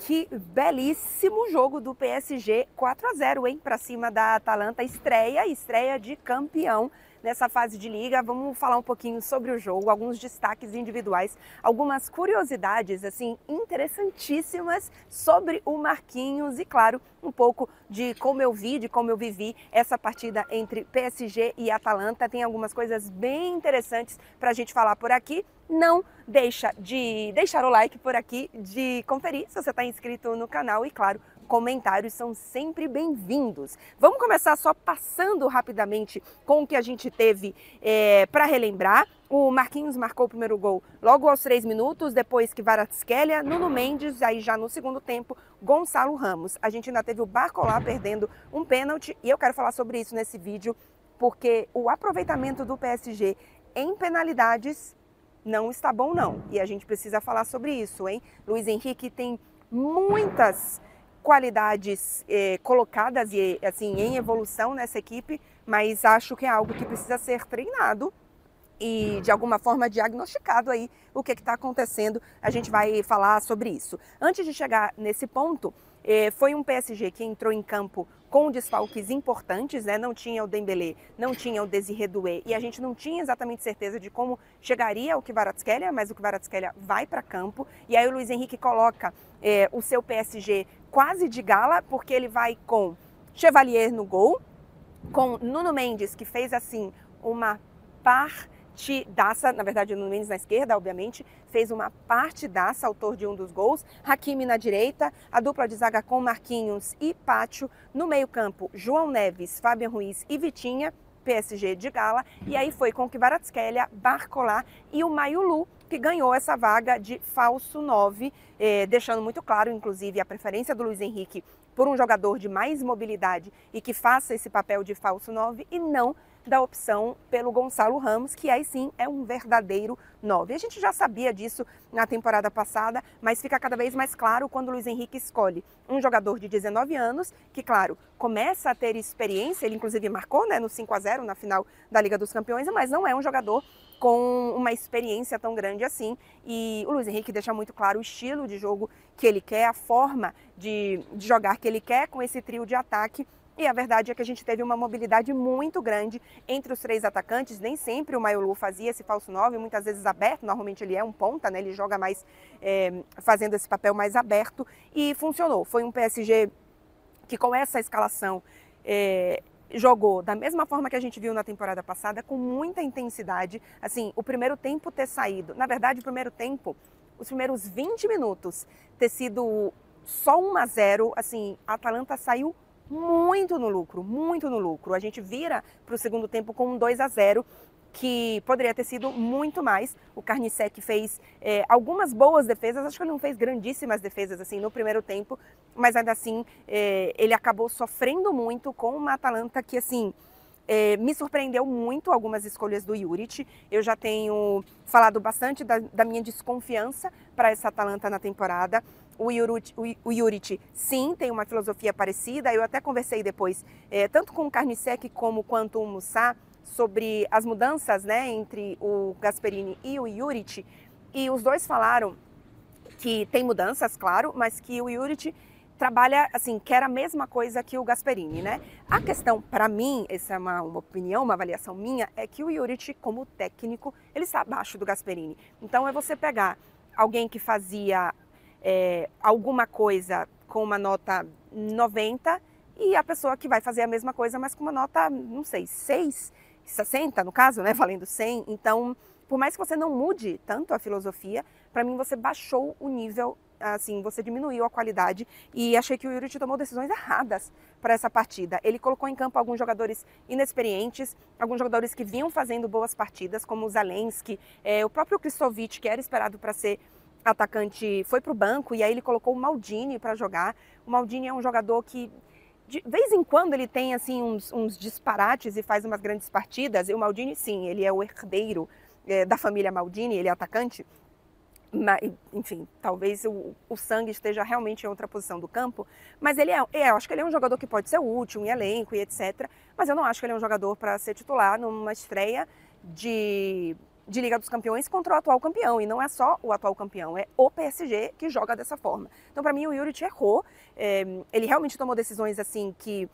Que belíssimo jogo do PSG, 4-0, hein, para cima da Atalanta, estreia de campeão nessa fase de liga. Vamos falar um pouquinho sobre o jogo, alguns destaques individuais, algumas curiosidades assim interessantíssimas sobre o Marquinhos e, claro, um pouco de como eu vi, de como eu vivi essa partida entre PSG e Atalanta. Tem algumas coisas bem interessantes para a gente falar por aqui. Não deixa de deixar o like por aqui, de conferir se você está inscrito no canal e, claro, comentários são sempre bem-vindos. Vamos começar só passando rapidamente com o que a gente teve para relembrar. O Marquinhos marcou o primeiro gol logo aos 3 minutos, depois que Kvaratskhelia, Nuno Mendes, aí já no segundo tempo, Gonçalo Ramos. A gente ainda teve o Barcola perdendo um pênalti e eu quero falar sobre isso nesse vídeo, porque o aproveitamento do PSG em penalidades não está bom não, e a gente precisa falar sobre isso, hein? Luiz Henrique tem muitas qualidades colocadas e assim em evolução nessa equipe, mas acho que é algo que precisa ser treinado e de alguma forma diagnosticado aí o que está acontecendo. A gente vai falar sobre isso. Antes de chegar nesse ponto, foi um PSG que entrou em campo com desfalques importantes, né? Não tinha o Dembélé, não tinha o Désiré Doué e a gente não tinha exatamente certeza de como chegaria o Kvaratskhelia, mas o Kvaratskhelia vai para campo e aí o Luiz Henrique coloca o seu PSG quase de gala, porque ele vai com Chevalier no gol, com Nuno Mendes, que fez assim uma partidaça, na verdade o Nuno Mendes na esquerda, obviamente, fez uma partidaça, autor de um dos gols. Hakimi na direita, a dupla de zaga com Marquinhos e Pacho. No meio-campo, João Neves, Fabian Ruiz e Vitinha, PSG de gala. E aí foi com Kvaratskhelia, Barcola e o Mayulu, que ganhou essa vaga de falso 9, deixando muito claro, inclusive, a preferência do Luiz Henrique por um jogador de mais mobilidade e que faça esse papel de falso 9 e não da opção pelo Gonçalo Ramos, que aí sim é um verdadeiro 9. A gente já sabia disso na temporada passada, mas fica cada vez mais claro quando o Luiz Henrique escolhe um jogador de 19 anos, que, claro, começa a ter experiência, ele inclusive marcou, né, no 5-0 na final da Liga dos Campeões, mas não é um jogador com uma experiência tão grande assim, e o Luiz Henrique deixa muito claro o estilo de jogo que ele quer, a forma de jogar que ele quer com esse trio de ataque. E a verdade é que a gente teve uma mobilidade muito grande entre os 3 atacantes. Nem sempre o Mayulu fazia esse falso 9, muitas vezes aberto. Normalmente ele é um ponta, né? Ele joga mais fazendo esse papel mais aberto. E funcionou. Foi um PSG que com essa escalação jogou da mesma forma que a gente viu na temporada passada, com muita intensidade. Assim, o primeiro tempo ter saído, na verdade o primeiro tempo, os primeiros 20 minutos ter sido só 1-0, assim, a Atalanta saiu muito no lucro, muito no lucro. A gente vira para o segundo tempo com um 2-0, que poderia ter sido muito mais. O Carnicec fez algumas boas defesas, acho que ele não fez grandíssimas defesas assim no primeiro tempo, mas ainda assim ele acabou sofrendo muito com uma Atalanta que assim me surpreendeu muito algumas escolhas do Juric. Eu já tenho falado bastante da minha desconfiança para essa Atalanta na temporada. O Juric, sim, tem uma filosofia parecida. Eu até conversei depois, tanto com o Carnicec quanto o Moussa, sobre as mudanças, né, entre o Gasperini e o Juric. E os dois falaram que tem mudanças, claro, mas que o Juric trabalha, assim, quer a mesma coisa que o Gasperini, né? A questão, para mim, essa é uma opinião, uma avaliação minha, é que o Juric, como técnico, ele está abaixo do Gasperini. Então é você pegar alguém que fazia alguma coisa com uma nota 90 e a pessoa que vai fazer a mesma coisa, mas com uma nota, não sei, 6, 60 no caso, né, valendo 100. Então, por mais que você não mude tanto a filosofia, para mim você baixou o nível, assim, você diminuiu a qualidade e achei que o Juric tomou decisões erradas para essa partida. Ele colocou em campo alguns jogadores inexperientes, alguns jogadores que vinham fazendo boas partidas, como o Zalewski, o próprio Krstovic, que era esperado para ser atacante, foi para o banco e aí ele colocou o Maldini para jogar. O Maldini é um jogador que de vez em quando ele tem assim uns disparates e faz umas grandes partidas. E o Maldini, sim, ele é o herdeiro da família Maldini, ele é atacante. Mas, enfim, talvez o sangue esteja realmente em outra posição do campo, mas ele eu acho que ele é um jogador que pode ser útil em elenco e etc. Mas eu não acho que ele é um jogador para ser titular numa estreia de de Liga dos Campeões contra o atual campeão, e não é só o atual campeão, é o PSG que joga dessa forma. Então, para mim, o Juric errou, ele realmente tomou decisões assim que,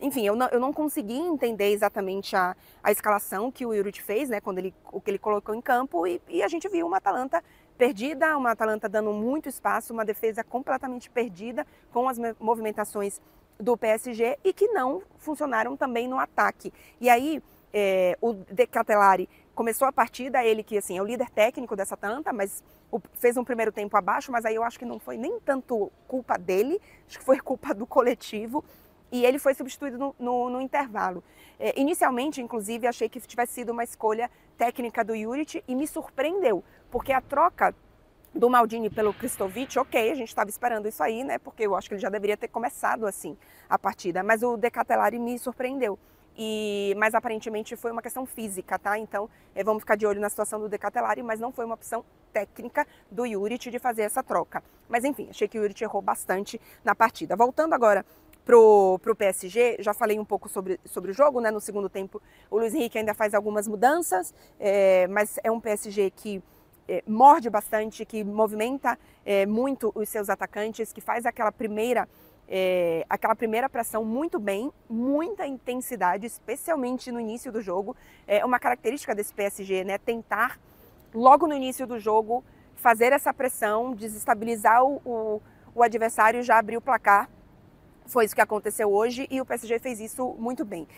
enfim, eu não consegui entender exatamente a escalação que o Juric fez, né, o que ele colocou em campo, e a gente viu uma Atalanta perdida, uma Atalanta dando muito espaço, uma defesa completamente perdida com as movimentações do PSG e que não funcionaram também no ataque. E aí, o De Ketelaere começou a partida, ele que assim, é o líder técnico dessa Atalanta, mas fez um primeiro tempo abaixo, mas aí eu acho que não foi nem tanto culpa dele, acho que foi culpa do coletivo, e ele foi substituído no intervalo. Inicialmente, inclusive, achei que tivesse sido uma escolha técnica do Juric e me surpreendeu, porque a troca do Maldini pelo Kristovic, ok, a gente estava esperando isso aí, né? Porque eu acho que ele já deveria ter começado assim a partida, mas o De Ketelaere me surpreendeu. Mas aparentemente foi uma questão física, tá? Então vamos ficar de olho na situação do De Ketelaere, mas não foi uma opção técnica do Juric de fazer essa troca. Mas enfim, achei que o Juric errou bastante na partida. Voltando agora pro PSG, já falei um pouco sobre o jogo, né? No segundo tempo o Luiz Henrique ainda faz algumas mudanças, mas é um PSG que morde bastante, que movimenta muito os seus atacantes, que faz aquela primeira pressão muito bem, muita intensidade, especialmente no início do jogo. É uma característica desse PSG, né? Tentar, logo no início do jogo, fazer essa pressão, desestabilizar o adversário e já abrir o placar. Foi isso que aconteceu hoje e o PSG fez isso muito bem.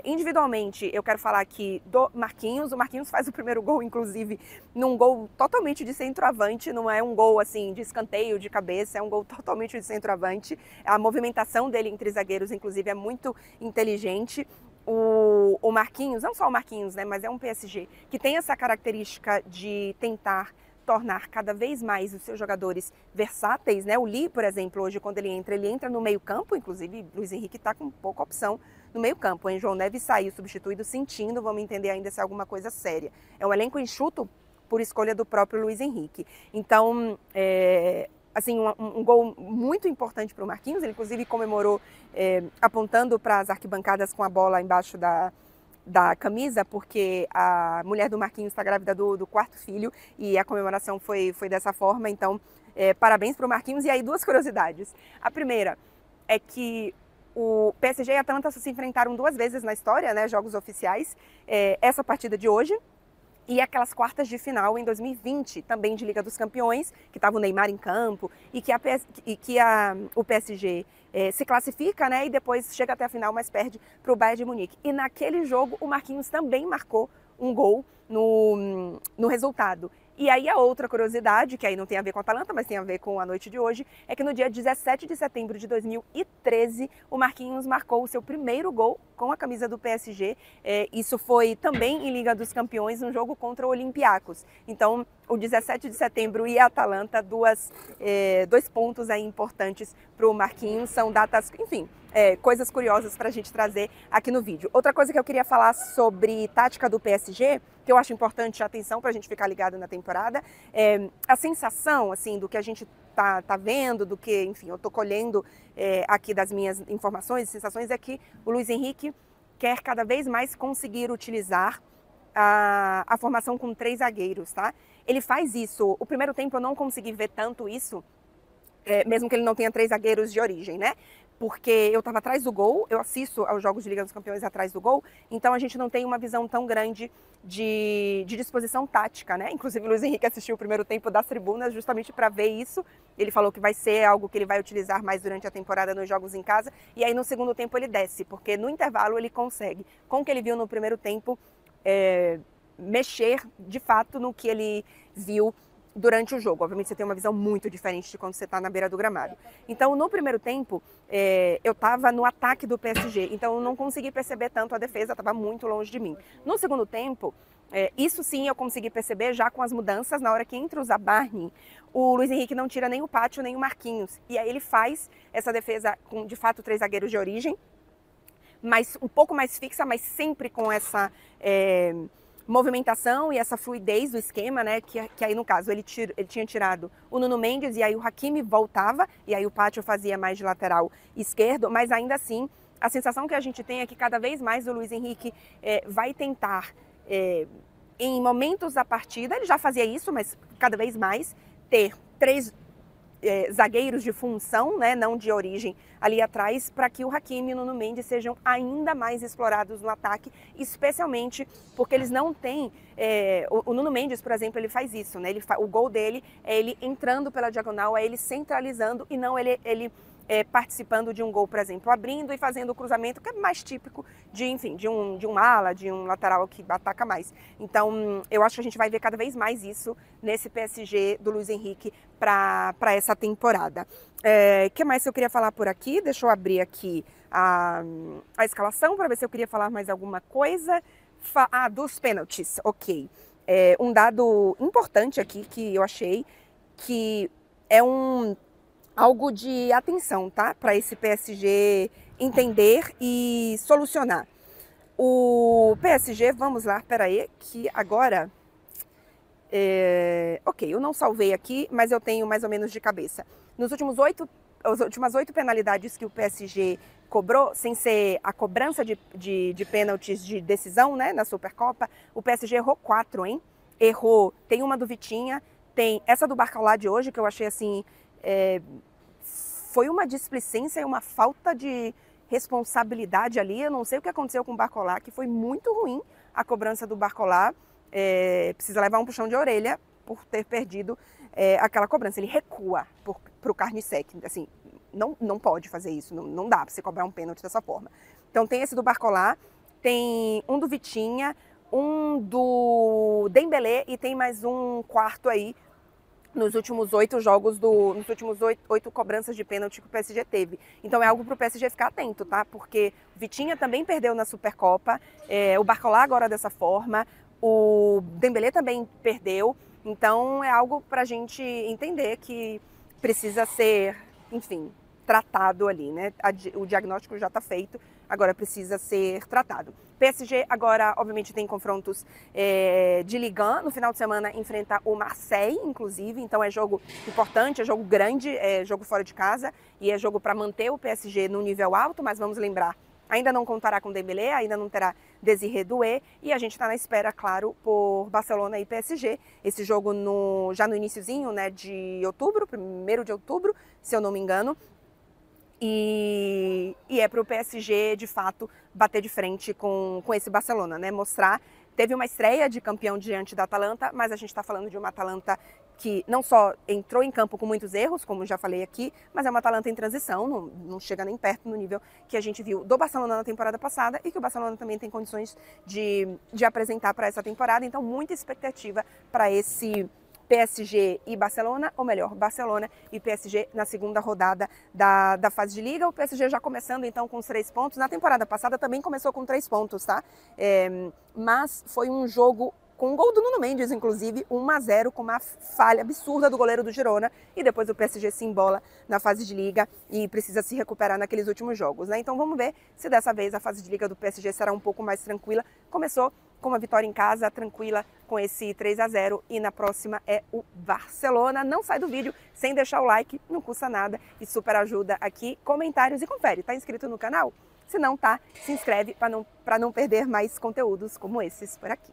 Individualmente, eu quero falar aqui do Marquinhos. O Marquinhos faz o primeiro gol, inclusive, num gol totalmente de centroavante. Não é um gol assim de escanteio, de cabeça, é um gol totalmente de centroavante. A movimentação dele entre zagueiros, inclusive, é muito inteligente. O Marquinhos, não só o Marquinhos, né, mas é um PSG que tem essa característica de tentar tornar cada vez mais os seus jogadores versáteis, né? O Lee, por exemplo, hoje quando ele entra no meio-campo, inclusive Luiz Henrique está com pouca opção no meio-campo, hein? João Neves saiu substituído sentindo, vamos entender ainda se é alguma coisa séria. É um elenco enxuto por escolha do próprio Luiz Henrique. Então, assim, um gol muito importante para o Marquinhos, ele inclusive comemorou apontando para as arquibancadas com a bola embaixo da camisa, porque a mulher do Marquinhos está grávida do quarto filho e a comemoração foi dessa forma. Então, parabéns para o Marquinhos. E aí, duas curiosidades. A primeira é que o PSG e a Atalanta se enfrentaram duas vezes na história, né, jogos oficiais. Essa partida de hoje e aquelas quartas de final em 2020, também de Liga dos Campeões, que estava o Neymar em campo e que o PSG se classifica, né, e depois chega até a final, mas perde para o Bayern de Munique. E naquele jogo o Marquinhos também marcou um gol no resultado. E aí a outra curiosidade, que aí não tem a ver com a Atalanta, mas tem a ver com a noite de hoje, é que no dia 17 de setembro de 2013, o Marquinhos marcou o seu primeiro gol com a camisa do PSG. Isso foi também em Liga dos Campeões, um jogo contra o Olympiacos. Então, o 17 de setembro e a Atalanta, dois pontos aí importantes para o Marquinhos, são datas, enfim, coisas curiosas para a gente trazer aqui no vídeo. Outra coisa que eu queria falar sobre tática do PSG, que eu acho importante, atenção, para a gente ficar ligado na temporada, a sensação, assim, do que a gente tá vendo, do que, enfim, eu tô colhendo aqui das minhas informações e sensações, é que o Luiz Henrique quer cada vez mais conseguir utilizar a formação com 3 zagueiros, tá? Ele faz isso, o primeiro tempo eu não consegui ver tanto isso, mesmo que ele não tenha 3 zagueiros de origem, né? Porque eu estava atrás do gol, eu assisto aos jogos de Liga dos Campeões atrás do gol, então a gente não tem uma visão tão grande de disposição tática, né? Inclusive o Luiz Henrique assistiu o primeiro tempo das tribunas justamente para ver isso. Ele falou que vai ser algo que ele vai utilizar mais durante a temporada nos jogos em casa, e aí no segundo tempo ele desce, porque no intervalo ele consegue, com o que ele viu no primeiro tempo, mexer de fato no que ele viu durante o jogo. Obviamente você tem uma visão muito diferente de quando você está na beira do gramado. Então no primeiro tempo eu estava no ataque do PSG, então eu não consegui perceber tanto a defesa, estava muito longe de mim. No segundo tempo, isso sim eu consegui perceber já com as mudanças, na hora que entra o Zabarnyi, o Luiz Henrique não tira nem o Pátio nem o Marquinhos, e aí ele faz essa defesa com de fato 3 zagueiros de origem, mas um pouco mais fixa, mas sempre com essa movimentação e essa fluidez do esquema, né, que aí no caso ele tinha tirado o Nuno Mendes e aí o Hakimi voltava e aí o Pátio fazia mais de lateral esquerdo, mas ainda assim a sensação que a gente tem é que cada vez mais o Luiz Henrique vai tentar em momentos da partida, ele já fazia isso, mas cada vez mais, ter 3 zagueiros de função, né, não de origem, ali atrás, para que o Hakimi e o Nuno Mendes sejam ainda mais explorados no ataque, especialmente porque eles não têm... o Nuno Mendes, por exemplo, ele faz isso, né? O gol dele é ele entrando pela diagonal, é ele centralizando e não ele participando de um gol, por exemplo, abrindo e fazendo o cruzamento, que é mais típico de, enfim, de um ala, de um lateral que ataca mais. Então, eu acho que a gente vai ver cada vez mais isso nesse PSG do Luiz Henrique para essa temporada. Que mais eu queria falar por aqui? Deixa eu abrir aqui a escalação para ver se eu queria falar mais alguma coisa. Dos pênaltis, ok. Um dado importante aqui que eu achei que é algo de atenção, tá? Para esse PSG entender e solucionar. O PSG, vamos lá, peraí, que agora... ok, eu não salvei aqui, mas eu tenho mais ou menos de cabeça. As últimas 8 penalidades que o PSG cobrou, sem ser a cobrança de pênaltis de decisão, né, na Supercopa, o PSG errou 4, hein? Errou, tem uma do Vitinha, tem essa do Barcola de hoje, que eu achei assim... foi uma displicência e uma falta de responsabilidade ali. Eu não sei o que aconteceu com o Barcola, que foi muito ruim a cobrança do Barcola. Precisa levar um puxão de orelha por ter perdido aquela cobrança. Ele recua para o Carniçek. Assim, não pode fazer isso, não dá para você cobrar um pênalti dessa forma. Então tem esse do Barcola, tem um do Vitinha, um do Dembélé e tem mais um quarto aí nos últimos 8 jogos, nos últimos 8 cobranças de pênalti que o PSG teve. Então é algo para o PSG ficar atento, tá? Porque o Vitinha também perdeu na Supercopa, o Barcola agora dessa forma, o Dembélé também perdeu. Então é algo para a gente entender que precisa ser, enfim, tratado ali, né? O diagnóstico já está feito, agora precisa ser tratado. PSG agora, obviamente, tem confrontos de Ligue 1. No final de semana enfrenta o Marseille, inclusive. Então é jogo importante, é jogo grande, é jogo fora de casa e é jogo para manter o PSG no nível alto, mas vamos lembrar, ainda não contará com Dembélé, ainda não terá Désiré Doué e a gente está na espera, claro, por Barcelona e PSG. Esse jogo já no iniciozinho, né, de outubro, 1º de outubro, se eu não me engano. E é para o PSG, de fato, bater de frente com esse Barcelona, né? Mostrar. Teve uma estreia de campeão diante da Atalanta, mas a gente está falando de uma Atalanta que não só entrou em campo com muitos erros, como já falei aqui, mas é uma Atalanta em transição, não chega nem perto no nível que a gente viu do Barcelona na temporada passada e que o Barcelona também tem condições de apresentar para essa temporada. Então, muita expectativa para esse PSG e Barcelona, ou melhor, Barcelona e PSG na segunda rodada da fase de Liga. O PSG já começando então com os 3 pontos. Na temporada passada também começou com 3 pontos, tá? Mas foi um jogo com um gol do Nuno Mendes, inclusive, 1-0, com uma falha absurda do goleiro do Girona, e depois o PSG se embola na fase de Liga e precisa se recuperar naqueles últimos jogos, né? Então vamos ver se dessa vez a fase de Liga do PSG será um pouco mais tranquila. Começou com uma vitória em casa, tranquila, com esse 3-0, e na próxima é o Barcelona. Não sai do vídeo sem deixar o like, não custa nada e super ajuda aqui. Comentários e confere, tá inscrito no canal? Se não tá, se inscreve para não perder mais conteúdos como esses por aqui.